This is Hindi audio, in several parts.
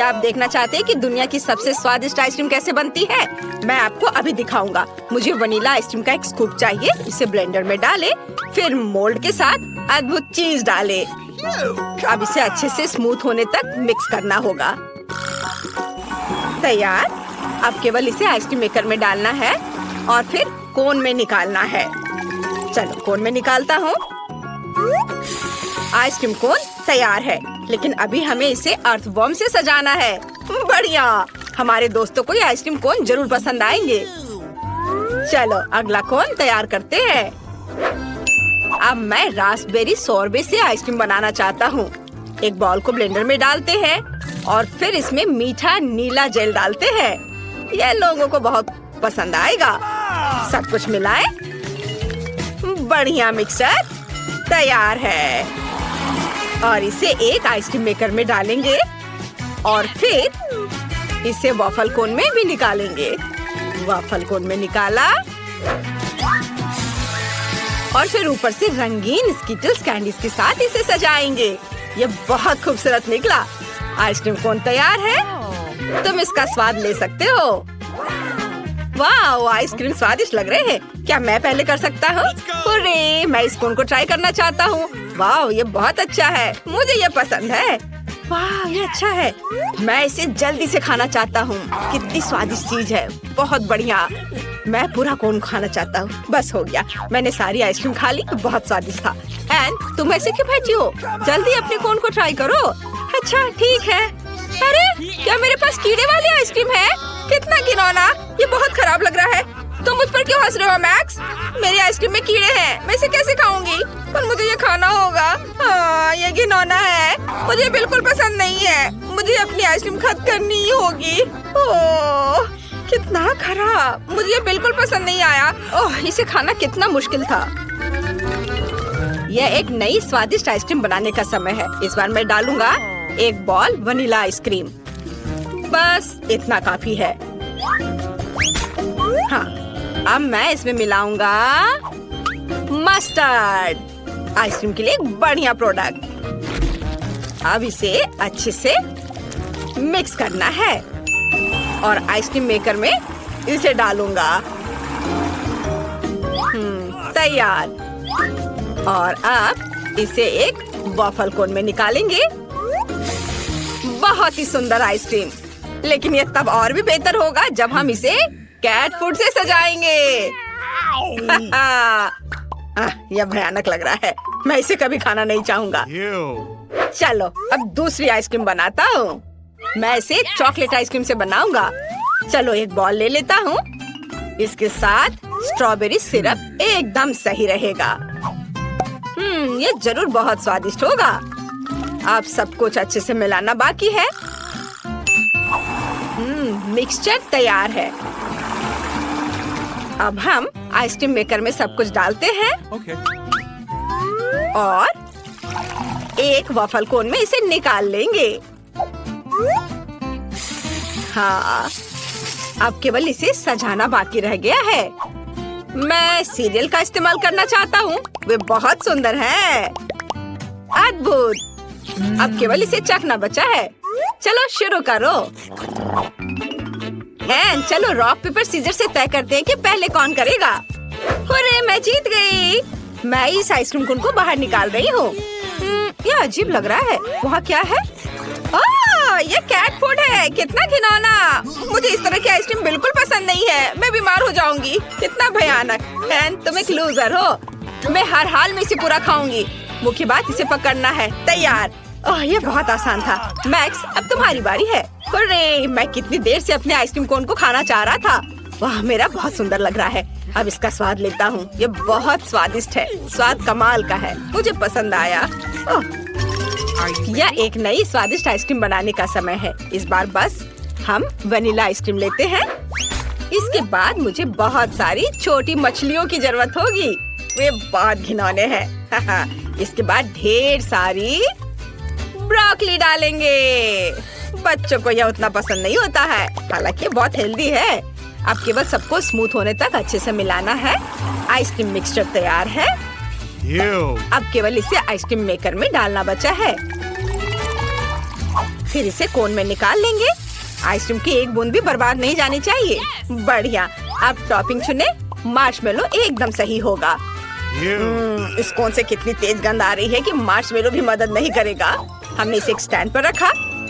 क्या आप देखना चाहते हैं कि दुनिया की सबसे स्वादिष्ट आइसक्रीम कैसे बनती है? मैं आपको अभी दिखाऊंगा। मुझे वनीला आइसक्रीम का एक स्कूप चाहिए। इसे ब्लेंडर में डालें, फिर मोल्ड के साथ अद्भुत चीज डालें। अब इसे अच्छे से स्मूथ होने तक मिक्स करना होगा। तैयार। अब केवल इसे आइसक्रीम मेकर में डालना है और फिर कोन में निकालना है। चलो कोन में निकालता हूँ। आइसक्रीम कोन तैयार है, लेकिन अभी हमें इसे अर्थवॉर्म से सजाना है। बढ़िया, हमारे दोस्तों को ये आइसक्रीम कोन जरूर पसंद आएंगे। चलो अगला कोन तैयार करते हैं। अब मैं रास्पबेरी सोरबे से आइसक्रीम बनाना चाहता हूँ। एक बॉल को ब्लेंडर में डालते हैं और फिर इसमें मीठा नीला जेल डालते हैं। यह लोगों को बहुत पसंद आएगा। सब कुछ मिलाएं। बढ़िया, मिक्सचर तैयार है और इसे एक आइसक्रीम मेकर में डालेंगे और फिर इसे वॉफल कोन में भी निकालेंगे। वॉफल कोन में निकाला और फिर ऊपर से रंगीन स्किटल्स कैंडीज के साथ इसे सजाएंगे। ये बहुत खूबसूरत निकला। आइसक्रीम कोन तैयार है। तुम इसका स्वाद ले सकते हो। वाह, आइसक्रीम स्वादिष्ट लग रहे हैं। क्या मैं पहले कर सकता हूँ? अरे, मैं इस कोन को ट्राई करना चाहता हूँ। वाह, ये बहुत अच्छा है। मुझे ये पसंद है। वाह, ये अच्छा है। मैं इसे जल्दी से खाना चाहता हूँ। कितनी स्वादिष्ट चीज है। बहुत बढ़िया। मैं पूरा कोन खाना चाहता हूँ। बस हो गया, मैंने सारी आइसक्रीम खा ली। बहुत स्वादिष्ट था। एंड तुम ऐसे क्यों बैठी हो? जल्दी अपने कोन को ट्राई करो। अच्छा ठीक है। अरे, क्या मेरे पास कीड़े वाली आइसक्रीम है? कितना घिनौना। ये बहुत खराब लग रहा है। तुम मुझ पर क्यों हंस रहे हो मैक्स? मेरी आइसक्रीम में कीड़े हैं। मैं इसे कैसे खाऊंगी? पर मुझे ये खाना होगा। हाँ, ये घिनौना है। मुझे बिल्कुल पसंद नहीं है। मुझे अपनी आइसक्रीम खत्म करनी ही होगी। ओह, कितना खराब। मुझे ये बिल्कुल पसंद नहीं आया। ओह, इसे खाना कितना मुश्किल था। यह एक नई स्वादिष्ट आइसक्रीम बनाने का समय है। इस बार मैं डालूंगा एक बॉल वनीला आइसक्रीम। बस इतना काफी है। हाँ, अब मैं इसमें मिलाऊंगा मस्टर्ड। आइसक्रीम के लिए एक बढ़िया प्रोडक्ट। अब इसे अच्छे से मिक्स करना है और आइसक्रीम मेकर में इसे डालूंगा। तैयार। और अब इसे एक वॉफल कोन में निकालेंगे। बहुत ही सुंदर आइसक्रीम। लेकिन ये तब और भी बेहतर होगा जब हम इसे कैट फूड से सजाएंगे। यह भयानक लग रहा है। मैं इसे कभी खाना नहीं चाहूंगा। चलो अब दूसरी आइसक्रीम बनाता हूँ। मैं इसे चॉकलेट आइसक्रीम से बनाऊंगा। चलो एक बॉल ले लेता हूँ। इसके साथ स्ट्रॉबेरी सिरप एकदम सही रहेगा। ये जरूर बहुत स्वादिष्ट होगा। अब सब कुछ अच्छे से मिलाना बाकी है। मिक्सचर तैयार है। अब हम आइसक्रीम मेकर में सब कुछ डालते हैं और एक वॉफल कोन में इसे निकाल लेंगे। हाँ, अब केवल इसे सजाना बाकी रह गया है। मैं सीरियल का इस्तेमाल करना चाहता हूँ। वे बहुत सुंदर हैं। अद्भुत। अब केवल इसे चखना बचा है। चलो शुरू करो। चलो रॉक पेपर सीजर से तय करते हैं कि पहले कौन करेगा। अरे, मैं जीत गई। मैं इस आइसक्रीम कोन को बाहर निकाल रही हूँ। यह अजीब लग रहा है। वहाँ क्या है? ये कैट फूड है। कितना घिनौना। मुझे इस तरह की आइसक्रीम बिल्कुल पसंद नहीं है। मैं बीमार हो जाऊंगी। कितना भयानक। तुम एक लूजर हो। मैं हर हाल में इसे पूरा खाऊंगी। मुख्य बात इसे पकड़ना है। तैयार। ओह, ये बहुत आसान था। मैक्स, अब तुम्हारी बारी है। अरे, मैं कितनी देर से अपने आइसक्रीम कोन को खाना चाह रहा था। वाह, मेरा बहुत सुंदर लग रहा है। अब इसका स्वाद लेता हूँ। ये बहुत स्वादिष्ट है। स्वाद कमाल का है। मुझे पसंद आया। यह एक नई स्वादिष्ट आइसक्रीम बनाने का समय है। इस बार बस हम वनीला आइसक्रीम लेते हैं। इसके बाद मुझे बहुत सारी छोटी मछलियों की जरूरत होगी। वे बहुत घिनौने हैं। इसके बाद ढेर सारी ब्रोकली डालेंगे। बच्चों को यह उतना पसंद नहीं होता है, हालांकि बहुत हेल्दी है। अब केवल सबको स्मूथ होने तक अच्छे से मिलाना है। आइसक्रीम मिक्सचर तैयार है। अब केवल इसे आइसक्रीम मेकर में डालना बचा है। फिर इसे कोन में निकाल लेंगे। आइसक्रीम की एक बूंद भी बर्बाद नहीं जानी चाहिए। बढ़िया। अब टॉपिंग चुने। मार्शमेलो एकदम सही होगा। इस कोन से कितनी तेज गंध आ रही है कि मार्शमेलो भी मदद नहीं करेगा। हमने इसे एक स्टैंड पर रखा।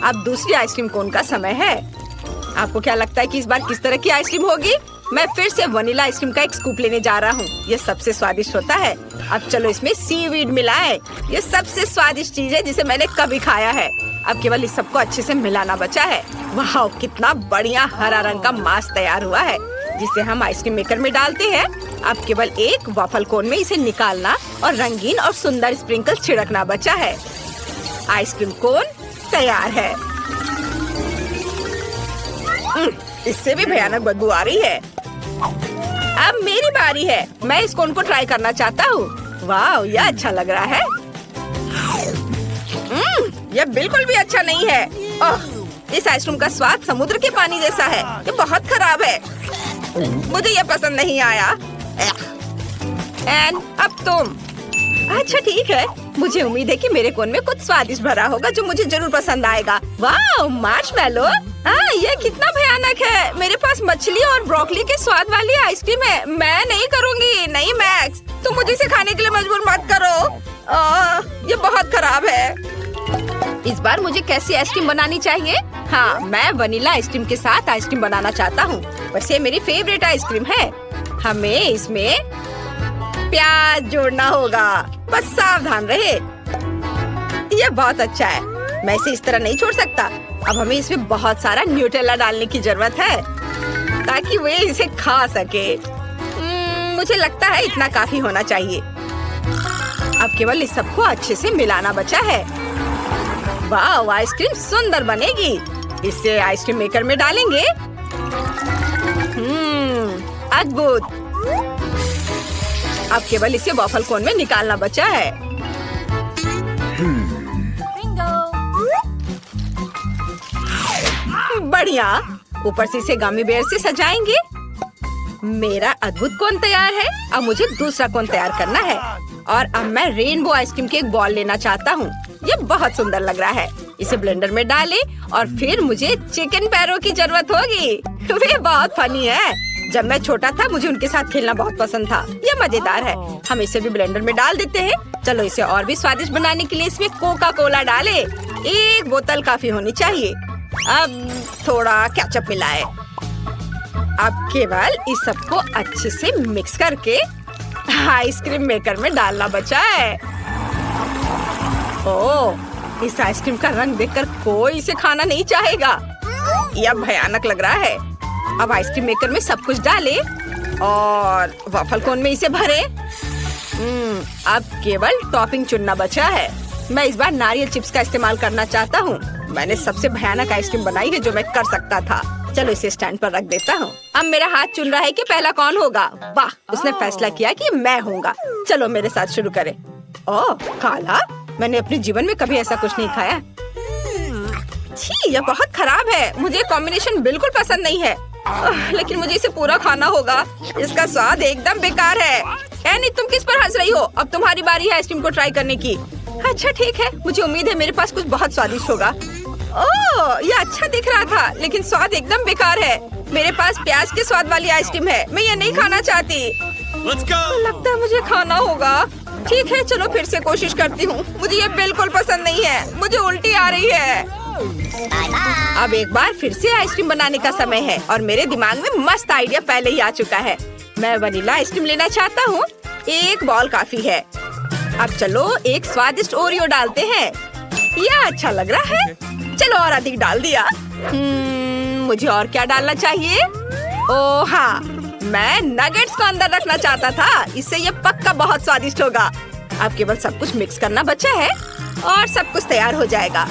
अब दूसरी आइसक्रीम कोन का समय है। आपको क्या लगता है कि इस बार किस तरह की आइसक्रीम होगी? मैं फिर से वनीला आइसक्रीम का एक स्कूप लेने जा रहा हूँ। ये सबसे स्वादिष्ट होता है। अब चलो इसमें सीवीड मिलाएं। ये सबसे स्वादिष्ट चीज है जिसे मैंने कभी खाया है। अब केवल इस सबको अच्छे से मिलाना बचा है। वाह, कितना बढ़िया हरा रंग का मास तैयार हुआ है, जिसे हम आइसक्रीम मेकर में डालते हैं। अब केवल एक वॉफल कोन में इसे निकालना और रंगीन और सुंदर स्प्रिंकल्स छिड़कना बचा है। आइसक्रीम कोन तैयार है। इससे भी भयानक बदबू आ रही है। अब मेरी बारी है। मैं इस कोन को ट्राई करना चाहता हूँ। वाह, यह अच्छा लग रहा है। यह बिल्कुल भी अच्छा नहीं है। इस आइसक्रीम का स्वाद समुद्र के पानी जैसा है। ये बहुत खराब है। मुझे यह पसंद नहीं आया। एंड अब तुम। अच्छा ठीक है, मुझे उम्मीद है कि मेरे कोन में कुछ स्वादिष्ट भरा होगा जो मुझे जरूर पसंद आएगा। वाह, मार्शमेलो। ये कितना भयानक है। मेरे पास मछली और ब्रोकली के स्वाद वाली आइसक्रीम है। मैं नहीं करूँगी। नहीं मैक्स, तुम मुझे इसे खाने के लिए मजबूर मत करो। ये बहुत खराब है। इस बार मुझे कैसी आइसक्रीम बनानी चाहिए? हाँ, मैं वनीला आइसक्रीम के साथ आइसक्रीम बनाना चाहता हूँ। वैसे ये मेरी फेवरेट आइसक्रीम है। हमें इसमें प्याज जोड़ना होगा। बस सावधान रहे। ये बहुत अच्छा है। मैं इसे इस तरह नहीं छोड़ सकता। अब हमें इसमें बहुत सारा न्यूटेला डालने की जरूरत है ताकि वे इसे खा सके। मुझे लगता है इतना काफी होना चाहिए। अब केवल इस सबको अच्छे से मिलाना बचा है। वाह, आइसक्रीम सुंदर बनेगी। इसे आइसक्रीम मेकर में डालेंगे। अद्भुत। अब केवल इसे वॉफल कोन में निकालना बचा है। बढ़िया। ऊपर से इसे गमी बेयर से सजाएंगे। मेरा अद्भुत कोन तैयार है। अब मुझे दूसरा कोन तैयार करना है और अब मैं रेनबो आइसक्रीम की एक बॉल लेना चाहता हूँ। ये बहुत सुंदर लग रहा है। इसे ब्लेंडर में डालें और फिर मुझे चिकन पैरों की जरूरत होगी। वे बहुत फनी है। जब मैं छोटा था मुझे उनके साथ खेलना बहुत पसंद था। ये मजेदार है। हम इसे भी ब्लेंडर में डाल देते हैं। चलो इसे और भी स्वादिष्ट बनाने के लिए इसमें कोका कोला डालें। एक बोतल काफी होनी चाहिए। अब थोड़ा केचप मिलाएं। अब केवल इस सबको अच्छे से मिक्स करके आइसक्रीम मेकर में डालना बचा है। ओह, इस आइसक्रीम का रंग देखकर कोई इसे खाना नहीं चाहेगा। यह भयानक लग रहा है। अब आइसक्रीम मेकर में सब कुछ डालें और वॉफल कोन में इसे भरें। अब केवल टॉपिंग चुनना बचा है। मैं इस बार नारियल चिप्स का इस्तेमाल करना चाहता हूँ। मैंने सबसे भयानक आइसक्रीम बनाई है जो मैं कर सकता था। चलो इसे स्टैंड पर रख देता हूँ। अब मेरा हाथ चुन रहा है कि पहला कौन होगा। वाह, उसने फैसला किया कि मैं होऊंगा। चलो मेरे साथ शुरू करें। ओह, काला। मैंने अपने जीवन में कभी ऐसा कुछ नहीं खाया। छी, यह बहुत खराब है। मुझे कॉम्बिनेशन बिल्कुल पसंद नहीं है। लेकिन मुझे इसे पूरा खाना होगा। इसका स्वाद एकदम बेकार है। एनी, तुम किस पर हंस रही हो? अब तुम्हारी बारी है आइसक्रीम को ट्राई करने की। अच्छा ठीक है, मुझे उम्मीद है मेरे पास कुछ बहुत स्वादिष्ट होगा। ओह, यह अच्छा दिख रहा था लेकिन स्वाद एकदम बेकार है। मेरे पास प्याज के स्वाद वाली आइसक्रीम है। मैं ये नहीं खाना चाहती। लगता है मुझे खाना होगा। ठीक है, चलो फिर से कोशिश करती हूँ। मुझे ये बिल्कुल पसंद नहीं है। मुझे उल्टी आ रही है। अब एक बार फिर से आइसक्रीम बनाने का समय है और मेरे दिमाग में मस्त आइडिया पहले ही आ चुका है। मैं वनीला आइसक्रीम लेना चाहता हूँ। एक बॉल काफी है। अब चलो एक स्वादिष्ट ओरियो डालते हैं। यह अच्छा लग रहा है। चलो और अधिक डाल दिया। मुझे और क्या डालना चाहिए? ओह हाँ, मैं नगेट्स को अंदर रखना चाहता था। इससे ये पक्का बहुत स्वादिष्ट होगा। अब केवल सब कुछ मिक्स करना बचा है और सब कुछ तैयार हो जाएगा।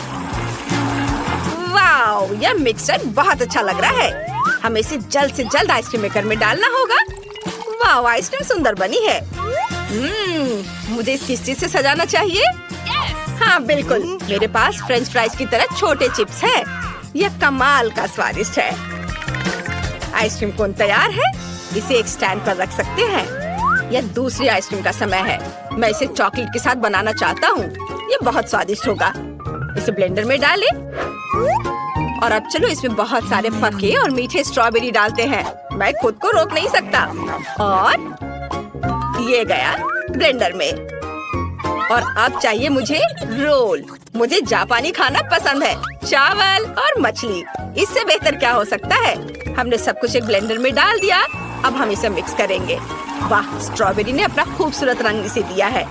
वाओ, यह मिक्सचर बहुत अच्छा लग रहा है। हमें इसे जल्द से जल्द आइसक्रीम मेकर में डालना होगा। वाओ, आइसक्रीम सुंदर बनी है। मुझे इस किस चीज से सजाना चाहिए? हाँ बिल्कुल, मेरे पास फ्रेंच फ्राइज की तरह छोटे चिप्स है। यह कमाल का स्वादिष्ट है। आइसक्रीम कोन तैयार है। इसे एक स्टैंड पर रख सकते हैं। यह दूसरी आइसक्रीम का समय है। मैं इसे चॉकलेट के साथ बनाना चाहता हूँ। यह बहुत स्वादिष्ट होगा। इसे ब्लेंडर में डालें और अब चलो इसमें बहुत सारे पके और मीठे स्ट्रॉबेरी डालते हैं। मैं खुद को रोक नहीं सकता और ये गया ब्लेंडर में। और अब चाहिए मुझे रोल। मुझे जापानी खाना पसंद है, चावल और मछली। इससे बेहतर क्या हो सकता है। हमने सब कुछ एक ब्लेंडर में डाल दिया। अब हम इसे मिक्स करेंगे। वाह, स्ट्रॉबेरी ने अपना खूबसूरत रंग इसे दिया है।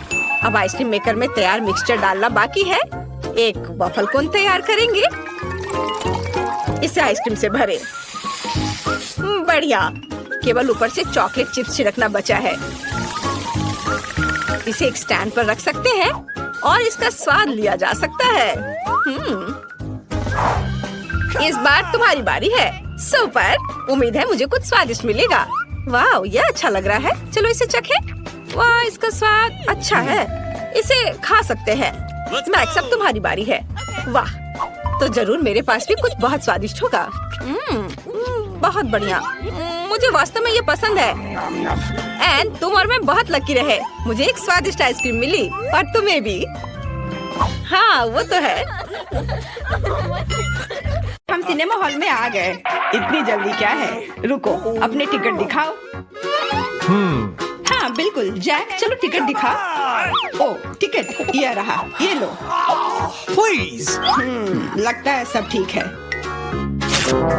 अब आइसक्रीम मेकर में तैयार मिक्सचर डालना बाकी है। एक वफल कोन तैयार करेंगे। इसे आइसक्रीम से भरें। बढ़िया, केवल ऊपर से चॉकलेट चिप्स छिड़कना बचा है। इसे एक स्टैंड पर रख सकते हैं और इसका स्वाद लिया जा सकता है। इस बार तुम्हारी बारी है। सुपर, उम्मीद है मुझे कुछ स्वादिष्ट मिलेगा। वाह, ये अच्छा लग रहा है। चलो इसे चखें। वाह, इसका स्वाद अच्छा है। इसे खा सकते हैं। मैक्स, अब तुम्हारी बारी है। वाह, तो जरूर मेरे पास भी कुछ बहुत स्वादिष्ट होगा। बहुत बढ़िया, मुझे वास्तव में ये पसंद है। एंड तुम और मैं बहुत लकी रहे। मुझे एक स्वादिष्ट आइसक्रीम मिली और तुम्हें भी। हाँ, वो तो है। हम सिनेमा हॉल में आ गए। इतनी जल्दी क्या है। रुको, अपने टिकट दिखाओ। हाँ बिल्कुल जैक, चलो टिकट दिखा। ओ टिकट, ये रहा, ये लो। Please. लगता है सब ठीक है।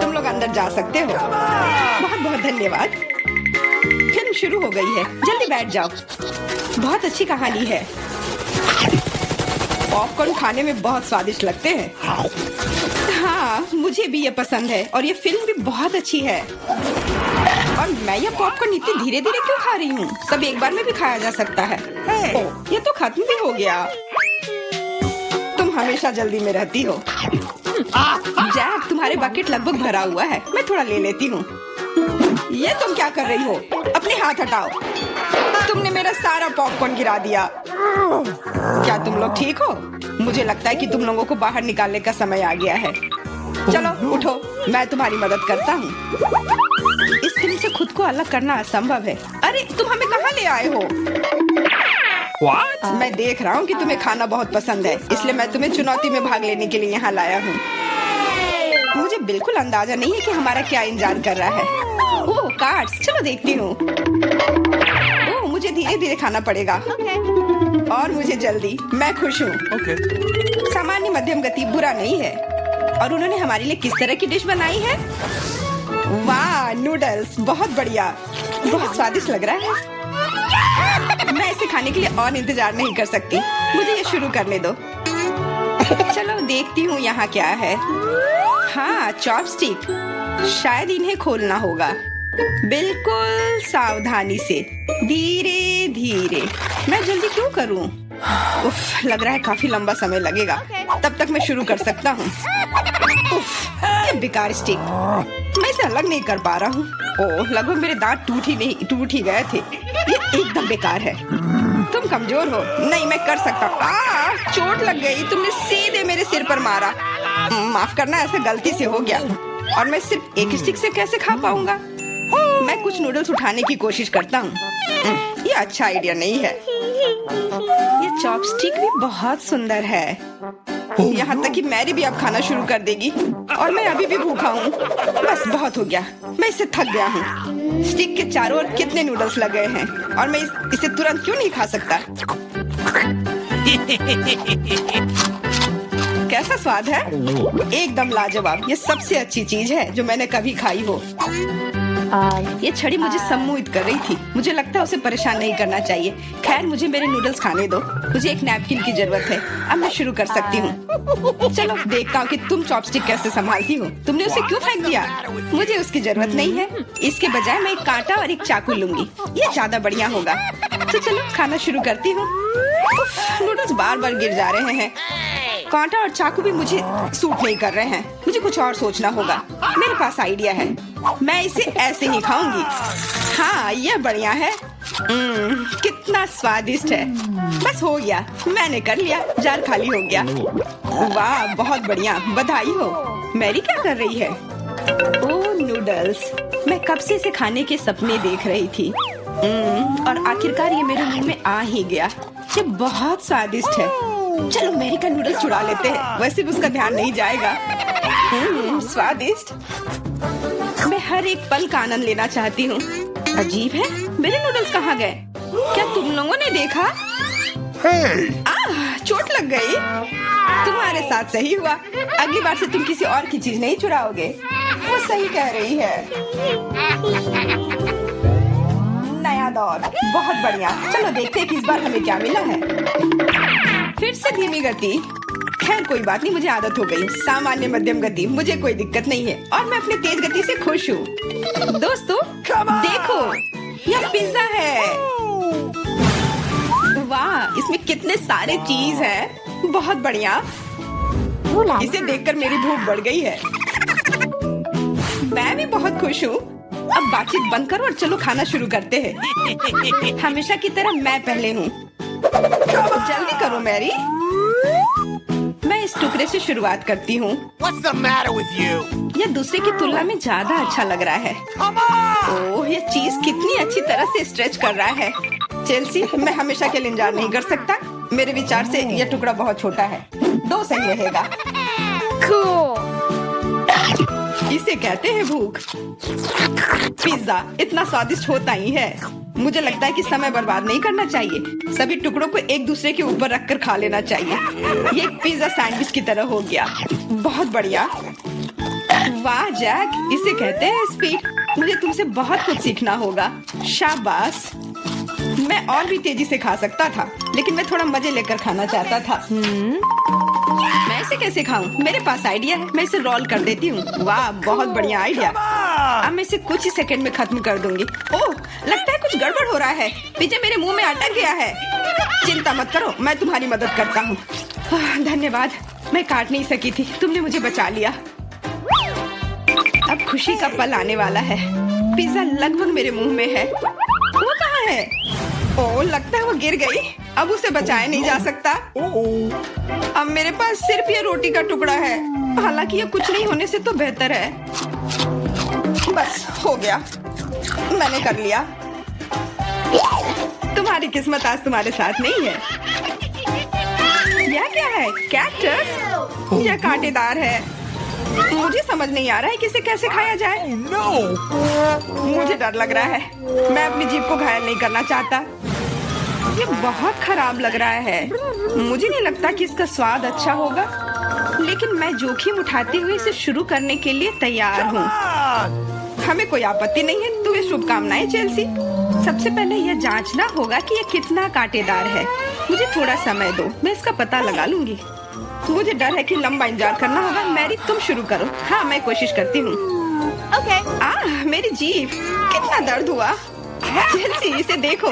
तुम लोग अंदर जा सकते हो। बहुत बहुत धन्यवाद। फिल्म शुरू हो गई है, जल्दी बैठ जाओ। बहुत अच्छी कहानी है। पॉपकॉर्न खाने में बहुत स्वादिष्ट लगते हैं। हाँ, मुझे भी ये पसंद है और ये फिल्म भी बहुत अच्छी है। और मैं ये पॉपकॉर्न इतनी धीरे धीरे क्यों खा रही हूँ। सब एक बार में भी खाया जा सकता है। ओह, ये तो खत्म भी हो गया। तुम हमेशा जल्दी में रहती हो। जैक, तुम्हारे बकेट लगभग भरा हुआ है। मैं थोड़ा ले लेती हूँ। ये तुम क्या कर रही हो। अपने हाथ हटाओ। तुमने मेरा सारा पॉपकॉर्न गिरा दिया। क्या तुम लोग ठीक हो। मुझे लगता है कि तुम लोगों को बाहर निकालने का समय आ गया है। चलो उठो, मैं तुम्हारी मदद करता हूँ। इस फिल्म से खुद को अलग करना असंभव है। अरे तुम हमें कहाँ ले आए हो। What? मैं देख रहा हूँ कि तुम्हें खाना बहुत पसंद है, इसलिए मैं तुम्हें चुनौती में भाग लेने के लिए यहाँ लाया हूँ। मुझे बिल्कुल अंदाजा नहीं है कि हमारा क्या इंतजार कर रहा है। ओह कार्ड्स, चलो देखती हूँ। ओह, मुझे धीरे धीरे खाना पड़ेगा और मुझे जल्दी। मैं खुश हूँ। Okay. सामान्य मध्यम गति बुरा नहीं है। और उन्होंने हमारे लिए किस तरह की डिश बनाई है। वाह, नूडल्स, बहुत बढ़िया, बहुत स्वादिष्ट लग रहा है। मैं इसे खाने के लिए और इंतजार नहीं कर सकती। मुझे ये शुरू करने दो। चलो देखती हूँ यहाँ क्या है। हाँ, चॉपस्टिक। शायद इन्हें खोलना होगा। बिल्कुल सावधानी से, धीरे धीरे। मैं जल्दी क्यों करूँ। उफ, लग रहा है काफी लंबा समय लगेगा। तब तक मैं शुरू कर सकता हूँ। उफ, ये बेकार स्टिक। मैं इसे अलग नहीं कर पा रहा हूँ। ओह, लगभग मेरे दांत टूट ही गए थे। ये एकदम बेकार है। तुम कमजोर हो। नहीं, मैं कर सकता हूँ। चोट लग गई। तुमने सीधे मेरे सिर पर मारा। माफ करना, ऐसे गलती से हो गया। और मैं सिर्फ एक स्टिक से कैसे खा पाऊंगा। मैं कुछ नूडल्स उठाने की कोशिश करता हूँ। ये अच्छा आइडिया नहीं है। ये चॉपस्टिक भी बहुत सुंदर है। यहाँ तक कि मैरी भी अब खाना शुरू कर देगी और मैं अभी भी भूखा हूँ। बस बहुत हो गया, मैं इससे थक गया हूँ। स्टिक के चारों ओर कितने नूडल्स लगे हैं और मैं इसे तुरंत क्यों नहीं खा सकता। कैसा स्वाद है। एकदम लाजवाब। ये सबसे अच्छी चीज है जो मैंने कभी खाई हो। ये छड़ी मुझे सम्मोहित कर रही थी। मुझे लगता है उसे परेशान नहीं करना चाहिए। खैर, मुझे मेरे नूडल्स खाने दो। मुझे एक नैपकिन की जरूरत है। अब मैं शुरू कर सकती हूँ। चलो देखता हूँ कि तुम चॉपस्टिक कैसे संभालती हो। तुमने उसे क्यों फेंक दिया। मुझे उसकी जरूरत नहीं है। इसके बजाय मैं एक कांटा और एक चाकू लूंगी। ये ज्यादा बढ़िया होगा। तो चलो खाना शुरू करती हूँ। नूडल्स बार बार गिर जा रहे हैं। कांटा और चाकू भी मुझे सूट नहीं कर रहे हैं। मुझे कुछ और सोचना होगा। मेरे पास आइडिया है। मैं इसे ऐसे ही खाऊंगी। हाँ, ये बढ़िया है। कितना स्वादिष्ट है। बस हो गया, मैंने कर लिया। जार खाली हो गया। वाह, बहुत बढ़िया, बधाई हो। मैरी क्या कर रही है। ओह नूडल्स, मैं कब से इसे खाने के सपने देख रही थी। और आखिरकार ये मेरे मुंह में आ ही गया। ये बहुत स्वादिष्ट है। चलो मैरी का नूडल्स चुरा लेते हैं, वैसे भी उसका ध्यान नहीं जाएगा। स्वादिष्ट। मैं हर एक पल का आनंद लेना चाहती हूँ। अजीब है, मेरे नूडल्स कहाँ गए? क्या तुम लोगों ने देखा? चोट लग गई। तुम्हारे साथ सही हुआ। अगली बार से तुम किसी और की चीज नहीं चुराओगे। वो सही कह रही है। नया दौर, बहुत बढ़िया। चलो देखते हैं कि इस बार हमें क्या मिला है। फिर से धीमी गति। खैर कोई बात नहीं, मुझे आदत हो गई। सामान्य मध्यम गति, मुझे कोई दिक्कत नहीं है और मैं अपनी तेज गति से खुश हूँ। दोस्तों देखो, यह पिज्जा है। वाह, इसमें कितने सारे चीज है। बहुत बढ़िया। इसे देखकर मेरी भूख बढ़ गई है। मैं भी बहुत खुश हूँ। अब बातचीत बंद करो और चलो खाना शुरू करते हैं। हमेशा की तरह मैं पहले हूँ। जल्दी करो मैरी। मैं इस टुकड़े से शुरुआत करती हूँ। What's the matter with you? यह दूसरे की तुलना में ज्यादा अच्छा लग रहा है। Come on! ओह, यह चीज कितनी अच्छी तरह से स्ट्रेच कर रहा है। चेल्सी, मैं हमेशा के लिए इंतजार नहीं कर सकता। मेरे विचार से यह टुकड़ा बहुत छोटा है। 2 सही रहेगा। इसे कहते हैं भूख। पिज्जा इतना स्वादिष्ट होता ही है। मुझे लगता है कि समय बर्बाद नहीं करना चाहिए। सभी टुकड़ों को एक दूसरे के ऊपर रखकर खा लेना चाहिए। ये एक पिज्जा सैंडविच की तरह हो गया। बहुत बढ़िया। वाह जैक, इसे कहते हैं स्पीड। मुझे तुमसे बहुत कुछ सीखना होगा। शाबाश। मैं और भी तेजी से खा सकता था, लेकिन मैं थोड़ा मजे लेकर खाना चाहता था। मैं इसे कैसे खाऊं? मेरे पास आइडिया है। मैं इसे रोल कर देती हूँ। वाह, बहुत बढ़िया आइडिया। अब मैं इसे कुछ ही सेकंड में खत्म कर दूंगी। ओह, लगता है कुछ गड़बड़ हो रहा है। पिज्जा मेरे मुंह में अटक गया है। चिंता मत करो, मैं तुम्हारी मदद करता हूँ। धन्यवाद। मैं काट नहीं सकी थी, तुमने मुझे बचा लिया। अब खुशी का पल आने वाला है। पिज्जा लगभग मेरे मुंह में है। वो कहाँ है? ओह, लगता है वो गिर गई। अब उसे बचाया नहीं जा सकता। अब मेरे पास सिर्फ ये रोटी का टुकड़ा है। हालांकि ये कुछ नहीं होने से तो बेहतर है। बस हो गया, मैंने कर लिया। तुम्हारी किस्मत आज तुम्हारे साथ नहीं है। यह क्या है? कैक्टस? यह कांटेदार है। मुझे समझ नहीं आ रहा है कि इसे कैसे खाया जाए। Oh no! मुझे डर लग रहा है। मैं अपनी जीभ को घायल नहीं करना चाहता। ये बहुत खराब लग रहा है। मुझे नहीं लगता कि इसका स्वाद अच्छा होगा, लेकिन मैं जोखिम उठाते हुए इसे शुरू करने के लिए तैयार हूँ। हमें कोई आपत्ति नहीं है। तुम्हें शुभकामनाएं चेल्सी। सबसे पहले यह जांचना होगा कि यह कितना कांटेदार है। मुझे थोड़ा समय दो, मैं इसका पता लगा लूंगी। मुझे डर है कि लंबा इंतजार करना होगा। मैरी, तुम शुरू करो। हाँ, मैं कोशिश करती हूँ। मेरी जीभ, कितना दर्द हुआ। चेल्सी, इसे देखो।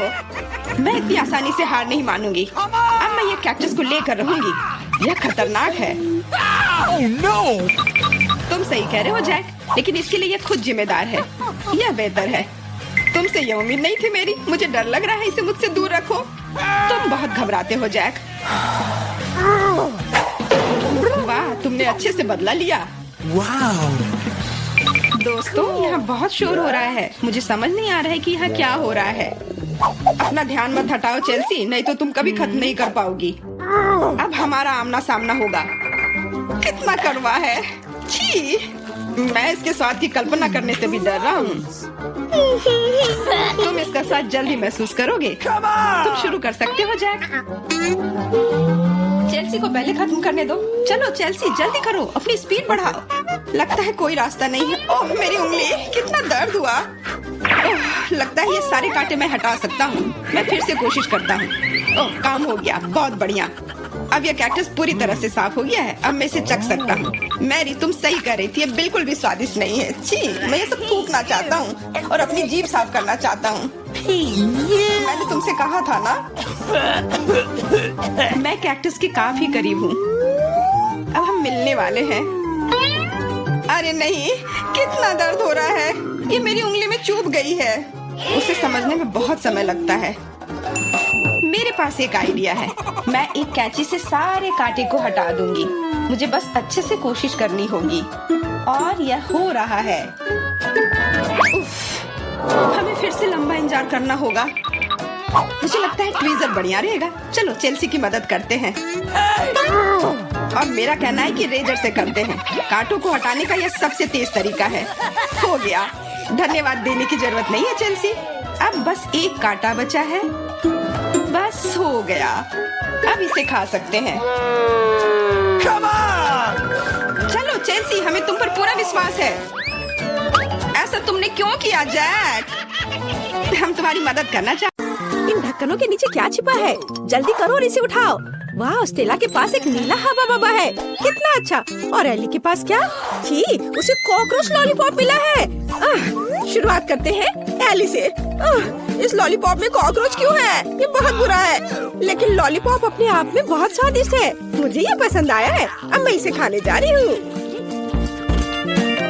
मैं इतनी आसानी से हार नहीं मानूंगी। अब मैं ये कैक्टस को लेकर रहूंगी। यह खतरनाक है। Oh no! तुम सही कह रहे हो जैक, लेकिन इसके लिए यह खुद जिम्मेदार है। यह बेहतर है। तुमसे यह उम्मीद नहीं थी मेरी। मुझे डर लग रहा है। इसे मुझसे दूर रखो। तुम बहुत घबराते हो जैक। वाह, तुमने अच्छे से बदला लिया। Wow! दोस्तों, यहाँ बहुत शोर हो रहा है। मुझे समझ नहीं आ रहा है कि यहाँ क्या हो रहा है। अपना ध्यान मत हटाओ चेल्सी, नहीं तो तुम कभी खत्म नहीं कर पाओगी। अब हमारा आमना सामना होगा। कितना कड़वा है। छी, मैं इसके स्वाद की कल्पना करने से भी डर रहा हूँ। तुम इसका स्वाद जल्दी महसूस करोगे। तुम शुरू कर सकते हो जैक। चेल्सी को पहले खत्म करने दो। चलो चेल्सी, जल्दी करो, अपनी स्पीड बढ़ाओ। लगता है कोई रास्ता नहीं है। ओह, मेरी उंगली, कितना दर्द हुआ। ओह, लगता है ये सारे कांटे मैं हटा सकता हूँ। मैं फिर से कोशिश करता हूँ। ओह, काम हो गया। बहुत बढ़िया। अब यह कैक्टस पूरी तरह से साफ हो गया है। अब मैं इसे चख सकता हूँ। मैरी, तुम सही कर रही थी। ये बिल्कुल भी स्वादिष्ट नहीं है। छी, मैं ये सब थूकना चाहता हूँ और अपनी जीभ साफ करना चाहता हूँ। मैंने तुमसे कहा था ना। मैं कैक्टस के काफी करीब हूँ। अब हम मिलने वाले हैं। अरे नहीं, कितना दर्द हो रहा है। ये मेरी उंगली में चुभ गई है। उसे समझने में बहुत समय लगता है। मेरे पास एक आइडिया है। मैं एक कैंची से सारे कांटे को हटा दूंगी। मुझे बस अच्छे से कोशिश करनी होगी। और यह हो रहा है। उफ, हमें फिर से लंबा इंतजार करना होगा। मुझे लगता है ट्वीजर बढ़िया रहेगा। चलो चेल्सी की मदद करते हैं। और मेरा कहना है कि रेजर से करते हैं। कांटों को हटाने का यह सबसे तेज तरीका है। हो गया। धन्यवाद देने की जरूरत नहीं है चेल्सी। अब बस एक कांटा बचा है। बस हो गया। अब इसे खा सकते हैं। Come on! चलो चेल्सी, हमें तुम पर पूरा विश्वास है। ऐसा तुमने क्यों किया जैक? हम तुम्हारी मदद करना चाहते। इन ढक्कनों के नीचे क्या छिपा है? जल्दी करो और इसे उठाओ। वाह, स्टेला के पास एक नीला हवा बबा है। कितना अच्छा। और एली के पास क्या? छी, उसे कॉकरोच लॉलीपॉप मिला है। शुरुआत करते हैं एली से। इस लॉलीपॉप में कॉकरोच क्यों है? ये बहुत बुरा है। लेकिन लॉलीपॉप अपने आप में बहुत स्वादिष्ट है। मुझे ये पसंद आया है। अब मैं इसे खाने जा रही हूँ।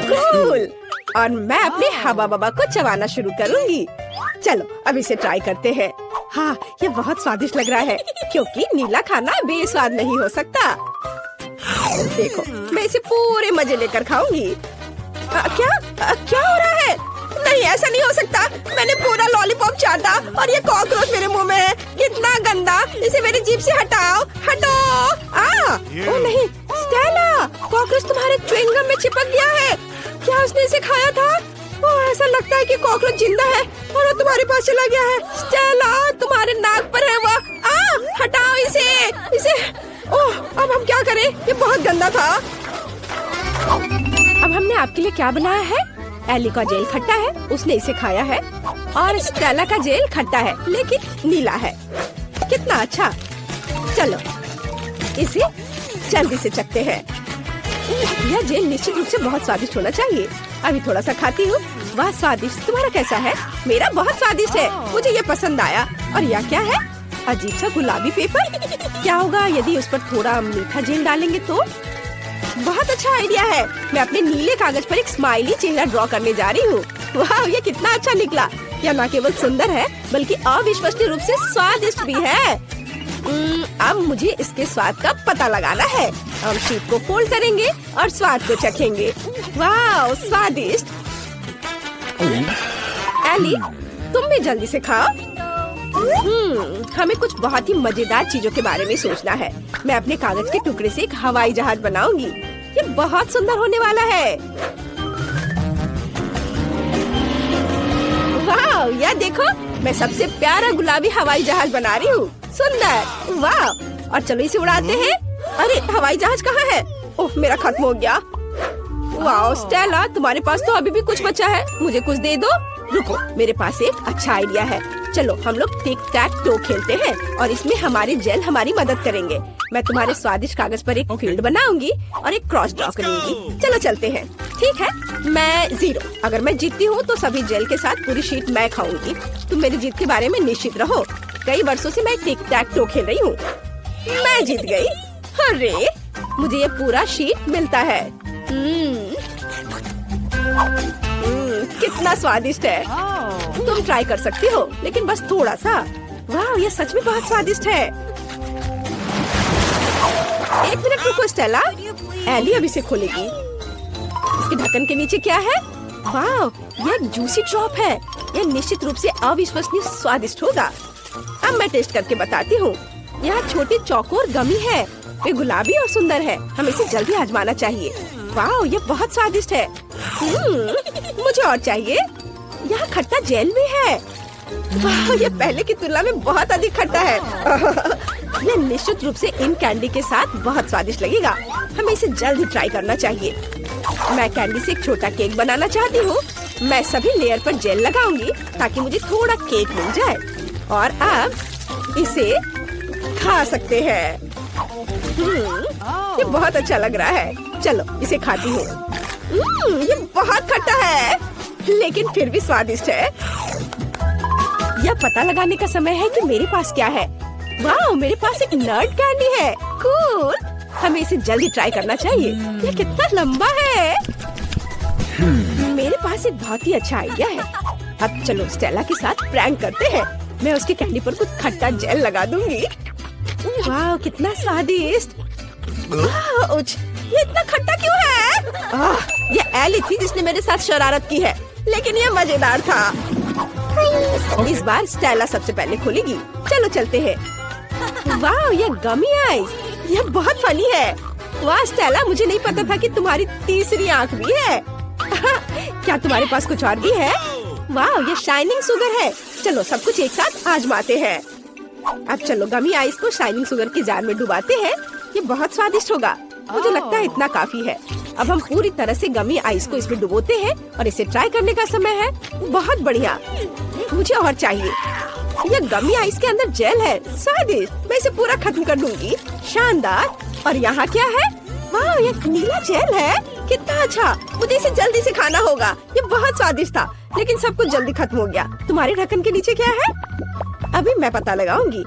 कूल। और मैं अपने हवा बबा को चबाना शुरू करूँगी। चलो अब इसे ट्राई करते हैं। हाँ, ये बहुत स्वादिष्ट लग रहा है, क्योंकि नीला खाना बेस्वाद नहीं हो सकता। देखो, मैं इसे पूरे मजे लेकर खाऊंगी। क्या हो रहा है? नहीं, ऐसा नहीं हो सकता। मैंने पूरा लॉलीपॉप चाटा और ये कॉकरोच मेरे मुंह में है। कितना गंदा। इसे मेरी जीभ से हटाओ। हटो। ओ नहीं, स्टेला, कॉकरोच तुम्हारे च्युइंगम में चिपक गया है। क्या उसने इसे खाया था? ऐसा लगता है कि कॉकरोच जिंदा है और वो तुम्हारे पास चला गया है। स्टेला, तुम्हारे नाक पर है वो। हटाओ इसे। ओह, अब हम क्या करें? ये बहुत गंदा था। अब हमने आपके लिए क्या बनाया है? एली का जेल खट्टा है, उसने इसे खाया है। और स्टेला का जेल खट्टा है, लेकिन नीला है। कितना अच्छा। चलो इसे जल्दी से चखते हैं। यह जेल निश्चित रूप से बहुत स्वादिष्ट होना चाहिए। अभी थोड़ा सा खाती हूँ। वाह, स्वादिष्ट। तुम्हारा कैसा है? मेरा बहुत स्वादिष्ट है। मुझे ये पसंद आया। और यह क्या है? अजीब सा गुलाबी पेपर। क्या होगा यदि उस पर थोड़ा मीठा जेल डालेंगे तो? बहुत अच्छा आइडिया है। मैं अपने नीले कागज पर एक स्माइली चेहरा ड्रॉ करने जा रही हूँ। वाह, ये कितना अच्छा निकला। यह न केवल सुंदर है, बल्कि अविश्वसनीय रूप से स्वादिष्ट भी है। अब मुझे इसके स्वाद का पता लगाना है। हम शीट को फोल्ड करेंगे और स्वाद को चखेंगे। वाह, स्वादिष्ट। एली, तुम भी जल्दी से खाओ। हमें कुछ बहुत ही मजेदार चीजों के बारे में सोचना है। मैं अपने कागज के टुकड़े से एक हवाई जहाज बनाऊंगी। ये बहुत सुंदर होने वाला है। वाह, यह देखो, मैं सबसे प्यारा गुलाबी हवाई जहाज बना रही हूँ। सुंदर। वाह, और चलो इसे उड़ाते हैं। अरे, हवाई जहाज कहाँ है? ओह, मेरा खत्म हो गया। वाह स्टेला, तुम्हारे पास तो अभी भी कुछ बचा है। मुझे कुछ दे दो। रुको, मेरे पास एक अच्छा आइडिया है। चलो हम लोग टिक टैक टो खेलते हैं और इसमें हमारे जेल हमारी मदद करेंगे। मैं तुम्हारे स्वादिष्ट कागज पर एक फील्ड बनाऊंगी और एक क्रॉस ड्रॉ करूंगी। चलो चलते हैं। ठीक है, मैं 0। अगर मैं जीतती हूँ तो सभी जेल के साथ पूरी शीट मैं खाऊंगी। तुम मेरी जीत के बारे में निश्चित रहो। कई वर्षों से मैं टिक टैक टो खेल रही हूँ। मैं जीत गई। अरे, मुझे ये पूरा शीट मिलता है। कितना स्वादिष्ट है। तुम ट्राई कर सकती हो, लेकिन बस थोड़ा सा। वाह, ये सच में बहुत स्वादिष्ट है। एक मिनट रुको स्टेला, एली अभी से खोलेगी। इसके ढक्कन के नीचे क्या है? वाह, ये एक जूसी ड्रॉप है। यह निश्चित रूप से अविश्वसनीय स्वादिष्ट होगा। अब मैं टेस्ट करके बताती हूँ। यह छोटी चौकोर गमी है। वे गुलाबी और सुंदर है। हमें इसे जल्दी आजमाना चाहिए। वाह, ये बहुत स्वादिष्ट है। मुझे और चाहिए। यहाँ खट्टा जेल भी है। वाह, ये पहले की तुलना में बहुत अधिक खट्टा है। यह निश्चित रूप से इन कैंडी के साथ बहुत स्वादिष्ट लगेगा। हमें इसे जल्दी ट्राई करना चाहिए। मैं कैंडी से एक छोटा केक बनाना चाहती हूँ। मैं सभी लेयर पर जेल लगाऊंगी ताकि मुझे थोड़ा केक मिल जाए। और अब इसे खा सकते हैं। ये बहुत अच्छा लग रहा है। चलो इसे खाती हूँ। ये बहुत खट्टा है, लेकिन फिर भी स्वादिष्ट है। यह पता लगाने का समय है कि मेरे पास क्या है। वाह, मेरे पास एक नट कैंडी है। कूल। हमें इसे जल्दी ट्राई करना चाहिए। यह कितना लंबा है। मेरे पास एक बहुत ही अच्छा आइडिया है। अब चलो स्टेला के साथ प्रैंक करते हैं। मैं उसके कैंडी पर कुछ खट्टा जेल लगा दूंगी। वाह, कितना स्वादिष्ट। ये इतना खट्टा क्यों है? ये एली थी जिसने मेरे साथ शरारत की है, लेकिन ये मजेदार था। इस बार स्टेला सबसे पहले खोलेगी। चलो चलते हैं। वाह, ये गमी आइस, ये बहुत फनी है। वाह स्टेला, मुझे नहीं पता था कि तुम्हारी तीसरी आंख भी है। क्या तुम्हारे पास कुछ और भी है? वाह, ये शाइनिंग शुगर है। चलो सब कुछ एक साथ आजमाते हैं। अब चलो गमी आइस को शाइनिंग शुगर के जार में डुबाते हैं। ये बहुत स्वादिष्ट होगा। मुझे लगता है इतना काफी है। अब हम पूरी तरह से गमी आइस को इसमें डुबोते हैं और इसे ट्राई करने का समय है। बहुत बढ़िया, मुझे और चाहिए। ये गमी आइस के अंदर जेल है, स्वादिष्ट। मैं इसे पूरा खत्म कर दूंगी। शानदार। और यहाँ क्या है? वाह, ये नीला जेल है। कितना अच्छा, मुझे इसे जल्दी से खाना होगा। ये बहुत स्वादिष्ट था, लेकिन सब कुछ जल्दी खत्म हो गया। तुम्हारे ढक्कन के नीचे क्या है? अभी मैं पता लगाऊंगी।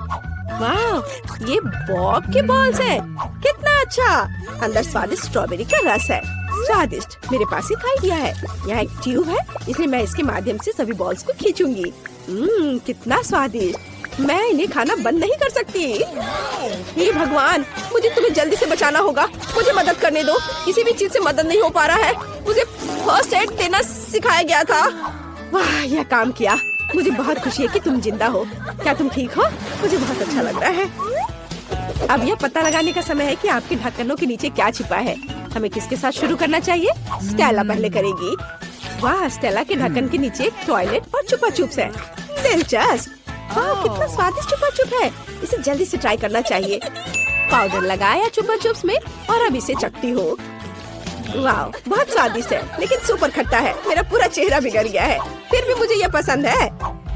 वाह, ये बॉब के बॉल्स है। कितना अच्छा। अंदर स्वादिष्ट स्ट्रॉबेरी का रस है, स्वादिष्ट। मेरे पास एक आइडिया है। यहाँ एक ट्यूब है, इसलिए मैं इसके माध्यम से सभी बॉल्स को खींचूंगी। कितना स्वादिष्ट। मैं इन्हें खाना बंद नहीं कर सकती। हे भगवान, मुझे तुम्हें जल्दी से बचाना होगा। मुझे मदद करने दो। किसी भी चीज से मदद नहीं हो पा रहा है। मुझे फर्स्ट एड देना सिखाया गया था। वाह, यह काम किया। मुझे बहुत खुशी है कि तुम जिंदा हो। क्या तुम ठीक हो? मुझे बहुत अच्छा लग रहा है। अब यह पता लगाने का समय है कि आपके ढक्कनों के नीचे क्या छिपा है। हमें किसके साथ शुरू करना चाहिए? स्टेला पहले करेगी। वाह, स्टेला के ढक्कन के नीचे एक टॉयलेट और चुपा चुप्स है। दिलचस्प। वाह, कितना स्वादिष्ट चुपा चुप है। इसे जल्दी से ट्राई करना चाहिए। पाउडर लगाया चुपा चुप्स में और अब इसे चखती हो। वाह, बहुत स्वादिष्ट है, लेकिन सुपर खट्टा है। मेरा पूरा चेहरा बिगड़ गया है। फिर भी मुझे यह पसंद है।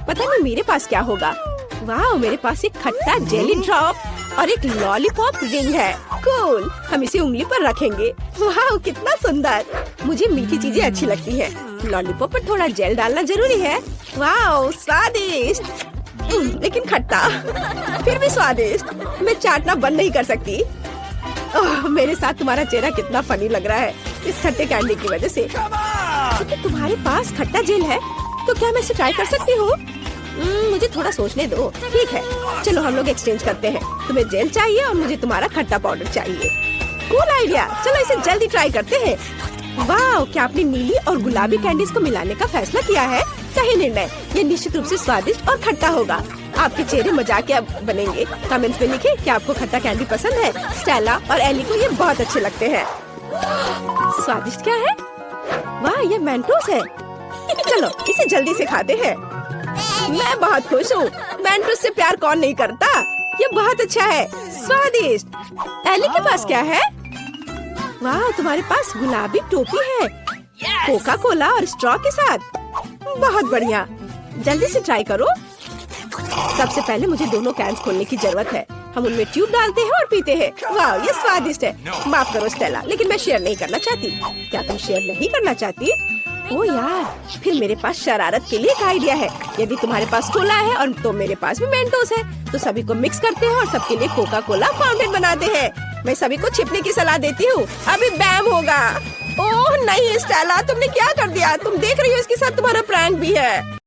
पता नहीं मेरे पास क्या होगा। वाह, मेरे पास एक खट्टा जेली ड्रॉप और एक लॉलीपॉप रिंग है। कूल, हम इसे उंगली पर रखेंगे। वाह, कितना सुंदर। मुझे मीठी चीजें अच्छी लगती है। लॉलीपॉप पर थोड़ा जेल डालना जरूरी है। वाह, स्वादिष्ट, लेकिन खट्टा, फिर भी स्वादिष्ट। मैं चाटना बंद नहीं कर सकती। मेरे साथ तुम्हारा चेहरा कितना फनी लग रहा है इस खट्टे कैंडी की वजह से। क्योंकि तुम्हारे पास खट्टा जेल है, तो क्या मैं इसे ट्राई कर सकती हूँ? मुझे थोड़ा सोचने दो। ठीक है, चलो हम लोग एक्सचेंज करते हैं। तुम्हें जेल चाहिए और मुझे तुम्हारा खट्टा पाउडर चाहिए। Cool idea. चलो इसे जल्दी ट्राई करते हैं। वाह, क्या आपने नीली और गुलाबी कैंडीज को मिलाने का फैसला किया है? सही निर्णय। ये निश्चित रूप से स्वादिष्ट और खट्टा होगा। आपके चेहरे मजाकिया बनेंगे। कमेंट्स में लिखें कि आपको खट्टा कैंडी पसंद है। स्टेला और एली को ये बहुत अच्छे लगते हैं। स्वादिष्ट क्या है? वाह, ये मेंटोस है। चलो इसे जल्दी से खाते हैं। मैं बहुत खुश हूँ। मेंटोस से प्यार कौन नहीं करता? ये बहुत अच्छा है, स्वादिष्ट। एली के पास क्या है? वाह, तुम्हारे पास गुलाबी टोपी है, कोका कोला और स्ट्रॉ के साथ। बहुत बढ़िया, जल्दी से ट्राई करो। सबसे पहले मुझे दोनों कैंस खोलने की जरूरत है। हम उनमें ट्यूब डालते हैं और पीते हैं। वाह, ये स्वादिष्ट है। माफ करो स्टेला, लेकिन मैं शेयर नहीं करना चाहती। क्या तुम शेयर नहीं करना चाहती? ओ यार, फिर मेरे पास शरारत के लिए एक आइडिया है। यदि तुम्हारे पास कोला है और तो मेरे पास भी मेंटोस है, तो सभी को मिक्स करते हैं और सबके लिए कोका कोला फाउंटेन बनाते हैं। मैं सभी को छिपने की सलाह देती हूँ। अभी बैम होगा। ओह नहीं स्टेला, तुमने क्या कर दिया? तुम देख रही हो इसके साथ तुम्हारा प्रैंक भी है।